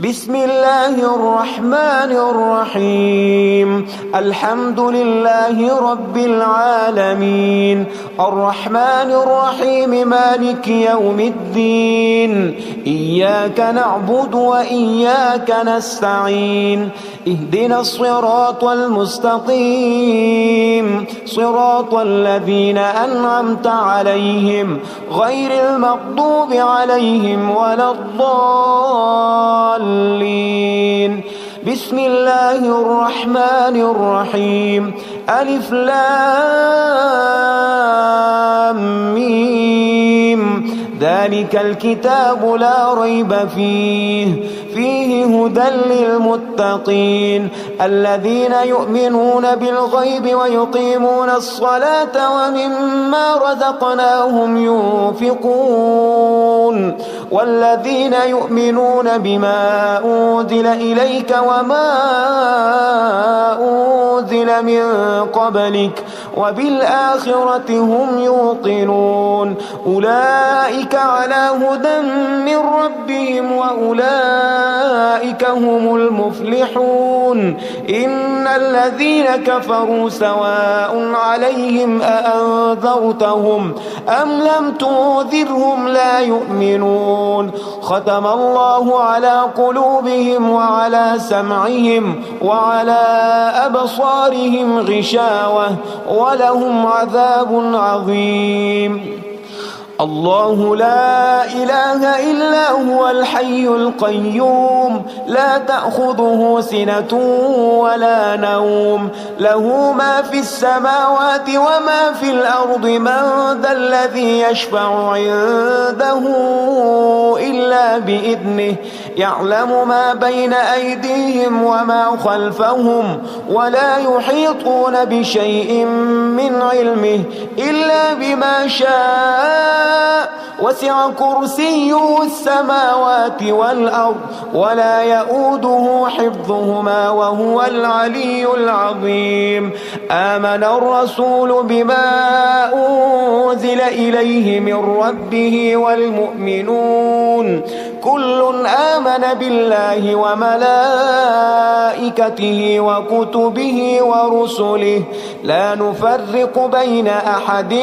بسم الله الرحمن الرحيم. الحمد لله رب العالمين، الرحمن الرحيم، مالك يوم الدين. إياك نعبد وإياك نستعين، اهدنا الصراط المستقيم، صراط الذين أنعمت عليهم غير المغضوب عليهم ولا الضالين. بسم الله الرحمن الرحيم. ألف لام ميم. ذلك الكتاب لا ريب فيه هدى للمتقين الذين يؤمنون بالغيب ويقيمون الصلاة ومما رزقناهم ينفقون والذين يؤمنون بما أنزل إليك وما أنزل من قبلك وبالآخرة هم يوقنون. أولئك على هدى من ربهم وأولئك هم المفلحون. إن الذين كفروا سواء عليهم أأنذرتهم أم لم تنذرهم لا يؤمنون. ختم الله على قلوبهم وعلى سمعهم وعلى أبصارهم غشاوة ولهم عذاب عظيم. الله لا إله إلا هو الحي القيوم، لا تأخذه سنة ولا نوم، له ما في السماوات وما في الأرض. من ذا الذي يشفع عنده إلا بإذنه، يعلم ما بين أيديهم وما خلفهم ولا يحيطون بشيء من علمه إلا بما شاء. وسع كرسيه السماوات والأرض ولا يؤوده حفظهما وهو العلي العظيم. آمن الرسول بما أنزل إليه من ربه والمؤمنون كل آمن بالله وملائكته وكتبه ورسله لا نفرق بين أحد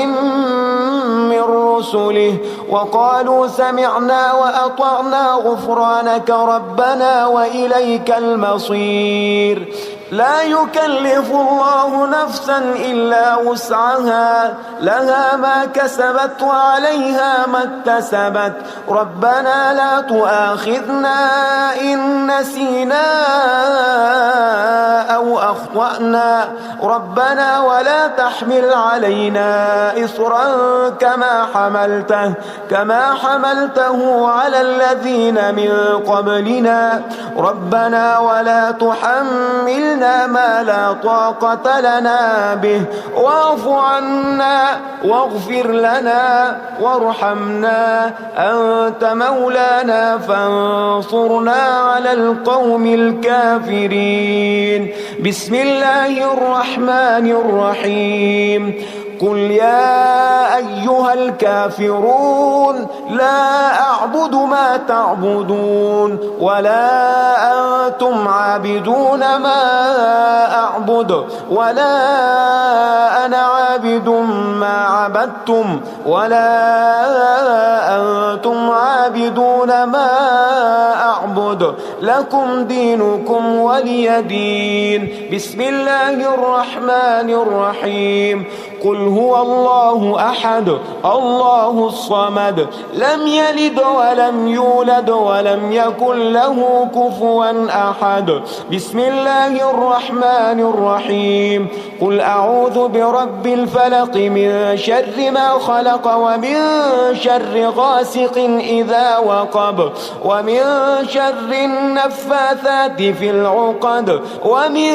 من رسله وقالوا سمعنا وأطعنا غفرانك ربنا وإليك المصير. لا يكلف الله نفسا إلا وسعها، لها ما كسبت وعليها ما اكتسبت. ربنا لا تؤاخذنا إن نسينا أو أخطأنا، ربنا ولا تحمل علينا إصرا كما حملته على الذين من قبلنا. ربنا ولا تحملنا ما لا طاقة لنا به واعف عنا واغفر لنا وارحمنا، أنت مولانا فانصرنا على القوم الكافرين. بسم الله الرحمن الرحيم. قل يا أيها الكافرون لا أعبد ما تعبدون ولا أنتم عابدون ما أعبد ولا أنا عابد ما عبدتم ولا أنتم عابدون ما أعبد، لكم دينكم ولي دين. بسم الله الرحمن الرحيم. قل هو الله أحد الله الصمد لم يلد ولم يولد ولم يكن له كفوا أحد. بسم الله الرحمن الرحيم. قل أعوذ برب الفلق من شر ما خلق ومن شر غاسق إذا وقب ومن شر النفاثات في العقد ومن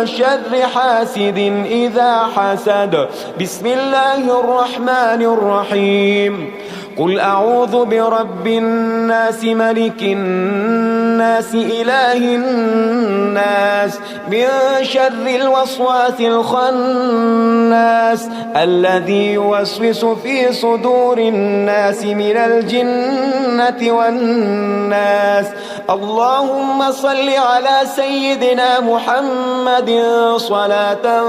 شر حاسد إذا حسد. بسم الله الرحمن الرحيم. قل أعوذ برب الناس ملك الناس الناس إله الناس من شر الوسواس الخناس الذي يوسوس في صدور الناس من الجنة والناس. اللهم صل على سيدنا محمد صلاة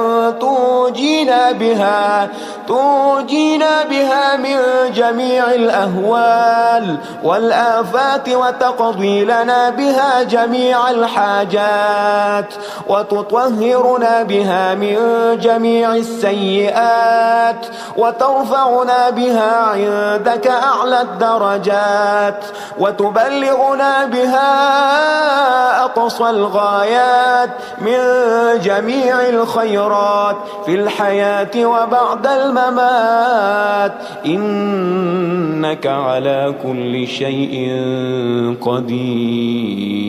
توجينا بها من جميع الأهوال والآفات وتقضي لنا بها جميع الحاجات وتطهرنا بها من جميع السيئات وترفعنا بها عندك أعلى الدرجات وتبلغنا بها أقصى الغايات من جميع الخيرات في الحياة وبعد الممات، إنك على كل شيء قدير.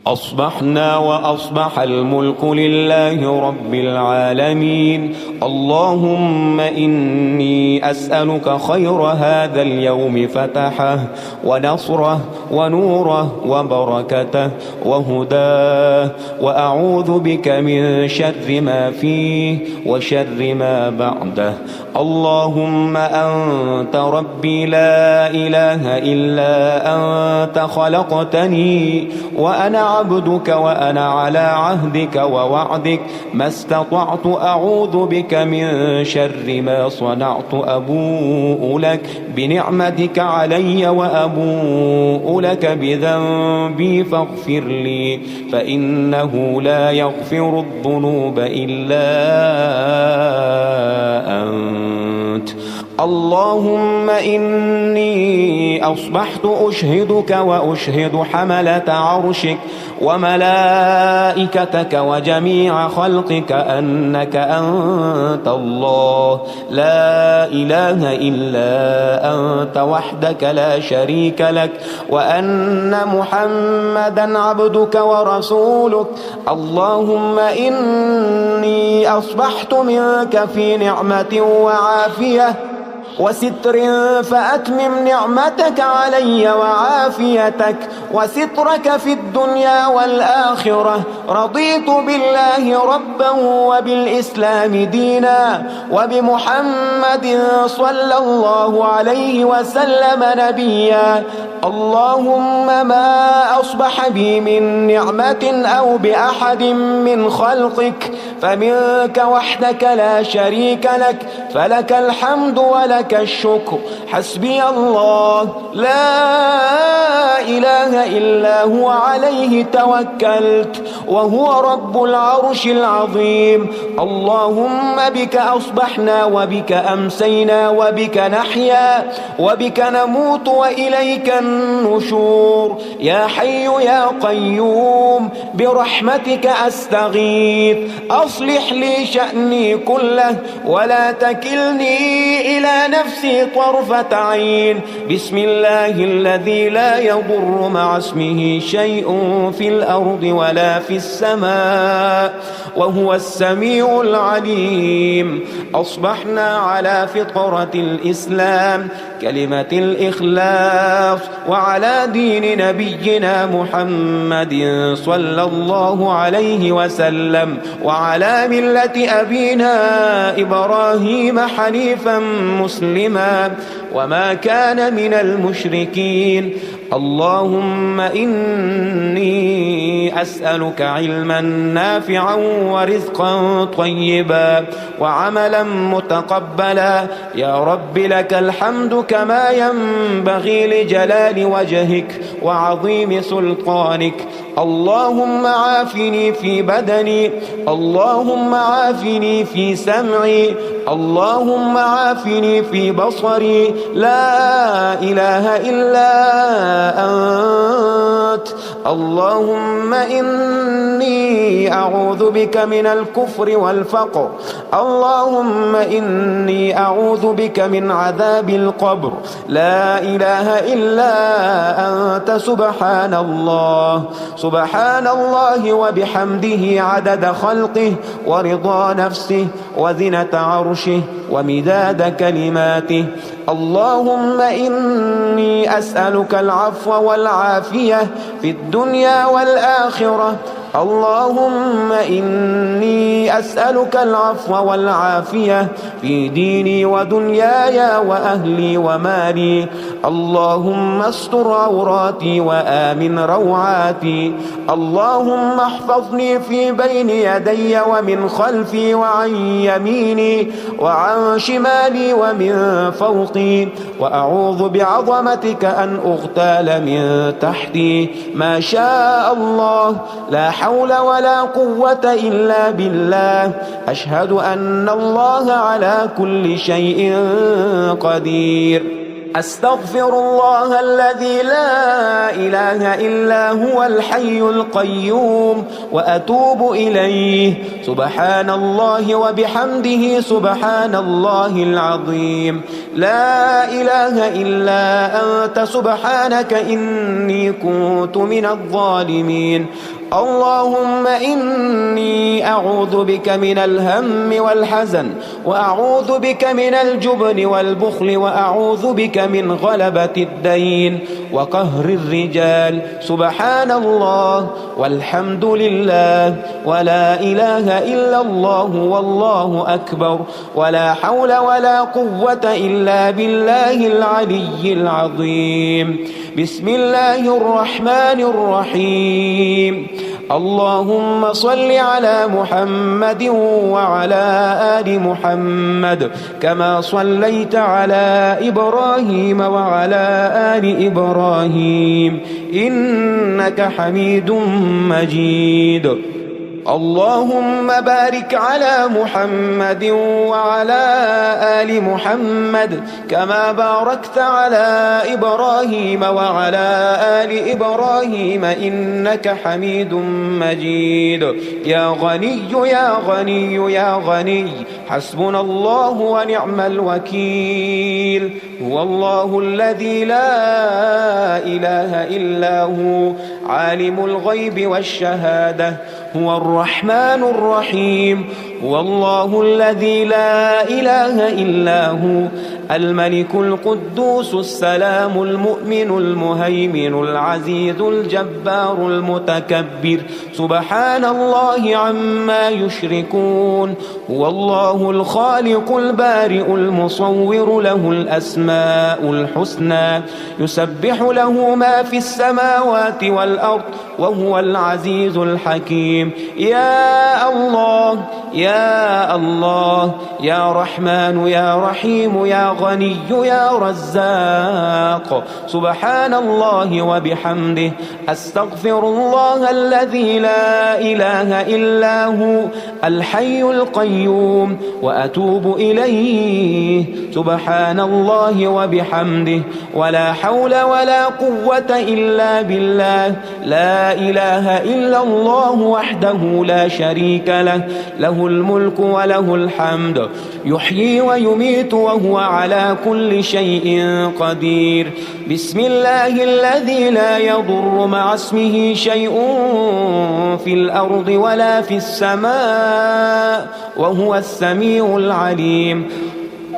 أصبحنا وأصبح الملك لله رب العالمين. اللهم إني أسألك خير هذا اليوم فتحه ونصره ونوره وبركته وهداه، وأعوذ بك من شر ما فيه وشر ما بعده. اللهم أنت ربي لا إله إلا أنت، خلقتني وأنا عبدك وأنا على عهدك ووعدك ما استطعت. أعوذ بك من شر ما صنعت. أبوء لك بنعمتك علي وأبوء لك بذنبي فاغفر لي، فإنه لا يغفر الذنوب إلا أنت. اللهم إني أصبحت أشهدك وأشهد حملة عرشك وملائكتك وجميع خلقك أنك أنت الله لا إله إلا أنت وحدك لا شريك لك، وأن محمدا عبدك ورسولك. اللهم إني أصبحت منك في نعمة وعافية وستر، فأتمم نعمتك علي وعافيتك وسترك في الدنيا والآخرة. رضيت بالله ربا وبالإسلام دينا وبمحمد صلى الله عليه وسلم نبيا. اللهم ما أصبح بي من نعمة أو بأحد من خلقك فمنك وحدك لا شريك لك، فلك الحمد ولك الشكر. حسبي الله لا إله إلا هو عليه توكلت وهو رب العرش العظيم. اللهم بك أصبحنا وبك أمسينا وبك نحيا وبك نموت وإليك النشور. يا حي يا قيوم برحمتك أستغيث، أصلح لي شأني كله ولا تكلني إلى نفسي طرفة عين. بسم الله الذي لا يضر مع اسمه شيء في الأرض ولا في السماء وهو السميع العليم. أصبحنا على فطرة الإسلام كلمة الإخلاص وعلى دين نبينا محمد صلى الله عليه وسلم وعلى ملة أبينا إبراهيم حنيفا مسلما وما كان من المشركين. اللهم إني أسألك علما نافعا ورزقا طيبا وعملا متقبلا. يا رب لك الحمد كما ينبغي لجلال وجهك وعظيم سلطانك. اللهم عافني في بدني، اللهم عافني في سمعي، اللهم عافني في بصري. لا إله إلا أنت. اللهم إني إني أعوذ بك من الكفر والفقر. اللهم إني أعوذ بك من عذاب القبر. لا إله إلا أنت سبحان الله. سبحان الله وبحمده عدد خلقه ورضا نفسه وزنة عرشه ومداد كلماته. اللهم إني أسألك العفو والعافية في الدنيا والآخرة. اللهم إني أسألك العفو والعافية في ديني ودنياي وأهلي ومالي. اللهم استر عوراتي وآمن روعاتي. اللهم احفظني في بين يدي ومن خلفي وعن يميني وعن شمالي ومن فوقي. وأعوذ بعظمتك أن أغتال من تحتي. ما شاء الله، لا حول ولا قوة إلا بالله. أشهد أن الله على كل شيء قدير. أستغفر الله الذي لا إله إلا هو الحي القيوم وأتوب إليه. سبحان الله وبحمده سبحان الله العظيم. لا إله إلا أنت سبحانك إني كنت من الظالمين. اللهم إني أعوذ بك من الهم والحزن وأعوذ بك من الجبن والبخل وأعوذ بك من غلبة الدين وقهر الرجال. سبحان الله والحمد لله ولا إله إلا الله والله أكبر ولا حول ولا قوة إلا بالله العلي العظيم. بسم الله الرحمن الرحيم. اللهم صل على محمد وعلى آل محمد كما صليت على إبراهيم وعلى آل إبراهيم إنك حميد مجيد. اللهم بارك على محمد وعلى آل محمد كما باركت على إبراهيم وعلى آل إبراهيم إنك حميد مجيد. يا غني يا غني يا غني حسبنا الله ونعم الوكيل. هو الله الذي لا إله إلا هو عالم الغيب والشهادة. هو الرحمن الرحيم. هو الله الذي لا إله إلا هو الملك القدوس السلام المؤمن المهيمن العزيز الجبار المتكبر. سبحان الله عما يشركون. هو الله الخالق البارئ المصور له الأسماء الحسنى يسبح له ما في السماوات والأرض وهو العزيز الحكيم. يا الله يا الله يا رحمن يا رحيم يا غني يا رزاق. سبحان الله وبحمده. أستغفر الله الذي لا إله إلا هو الحي القيوم وأتوب إليه. سبحان الله وبحمده ولا حول ولا قوة إلا بالله. لا إله إلا الله وحده لا شريك له. له الملك وله الحمد يحيي ويميت وهو على كل شيء قدير. بسم الله الذي لا يضر مع اسمه شيء في الأرض ولا في السماء وهو السميع العليم.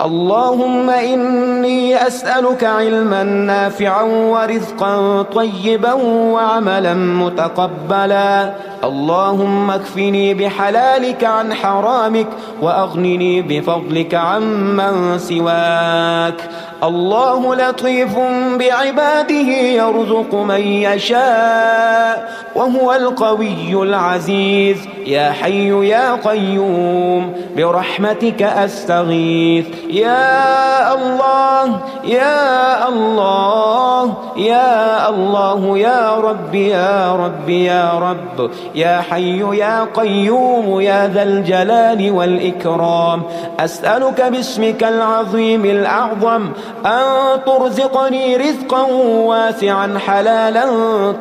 اللهم إني أسألك علما نافعا ورزقا طيبا وعملا متقبلا. اللهم اكفني بحلالك عن حرامك وأغنني بفضلك عمن سواك. الله لطيف بعباده يرزق من يشاء وهو القوي العزيز. يا حي يا قيوم برحمتك أستغيث. يا الله يا الله يا الله يا رب يا رب يا رب يا حي يا قيوم يا ذا الجلال والإكرام. أسألك باسمك العظيم الأعظم أن ترزقني رزقا واسعا حلالا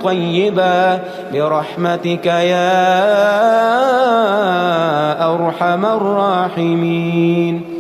طيبا برحمتك يا أرحم الراحمين.